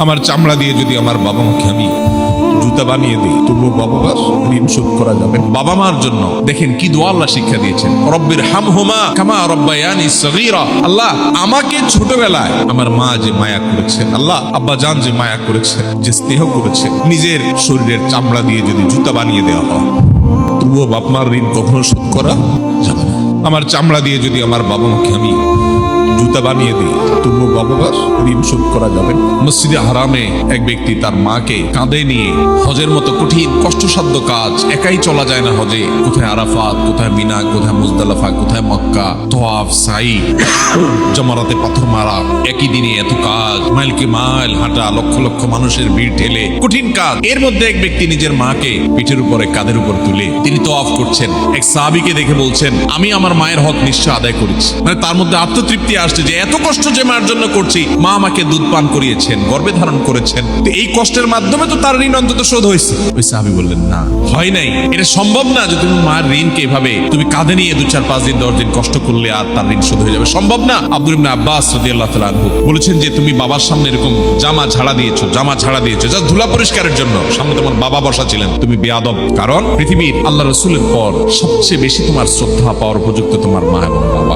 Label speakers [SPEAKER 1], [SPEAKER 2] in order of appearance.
[SPEAKER 1] আমার চামড়া দিয়ে যদি আমার বাবা মাকে আমি জুতা বানিয়ে দিই তবুও বাবা মার ঋণ শোধ করা যাবে। বাবা মার জন্য দেখেন কি দোয়া আল্লাহ শিক্ষা দিয়েছেন, রব্বির হামহুমা কামা রব্বায়ানি সগীরা। আল্লাহ আমাকে ছোটবেলায় আমার মা যে মায়া করেছেন, আল্লাহ আব্বা জান যে মায়া করেছেন, যে স্নেহ করেছেন, নিজের শরীরের চামড়া দিয়ে যদি জুতা বানিয়ে দেওয়া হয় তবুও বাপ মার ঋণ কখনো শোধ করা যাবে না। আমার চামড়া দিয়ে যদি আমার বাবা মাকে আমি জুতা বানিয়ে দিই তবুও বাবা মার ঋণ শোধ করা যাবে না। মসজিদে হারামে এক ব্যক্তি তার মাকে কাঁধে নিয়ে হজের মতো কঠিন কষ্টসাধ্য কাজ, একাই চলা যায় না হজে, কোথায় আরাফাত, কোথায় মিনা, কোথায় মুজদালিফা, কোথায় মক্কা, তওয়াফ, সাই, জমারাতে পাথর মারা, একই দিনে এত কাজ, মাইলকে মাইল হাঁটা, লক্ষ লক্ষ মানুষের ভিড় ঠেলে কঠিন কাজ। এর মধ্যে এক ব্যক্তি নিজের মাকে পিঠের উপরে কাঁধের উপর তুলে তিনি তওয়াফ করছেন। এক সাহাবীকে দেখে বলছেন, আমি আমার মায়ের হক নিশ্চয় আদায় করেছি। মানে তার মধ্যে আত্মতৃপ্তি আসছে যে এত কষ্ট যে মার জন্য করছি, মা আমাকে দুধ পান করিয়েছেন, গর্ভে ধারণ করেছেন, তো এই কষ্টের মাধ্যমে তো তার ঋণ অন্তত শোধ হয়েছে। ওই সাহাবী বললেন, না, হয় নাই। এটা সম্ভব না যে তুমি মায়ের ঋণকে এভাবে তুমি কাঁধে নিয়ে 2-4-5 দিন 10 দিন কষ্ট করলে আর তার ঋণ শোধ হয়ে যাবে, সম্ভব না। আব্দুল ইবনে আব্বাস রাদিয়াল্লাহু তাআলা আনহু বলেছেন যে তুমি বাবার সামনে এরকম জামা ঝাড়া দিয়েছো জাস্ট ধুলা পরিষ্কারের জন্য, সামনে তোমার বাবা বসা ছিলেন, তুমি বেয়াদব। কারণ পৃথিবীর আল্লাহ রাসূলের পর সবচেয়ে বেশি তোমার শ্রদ্ধা পাওয়ার উপযুক্ত তোমার মা এবং বাবা।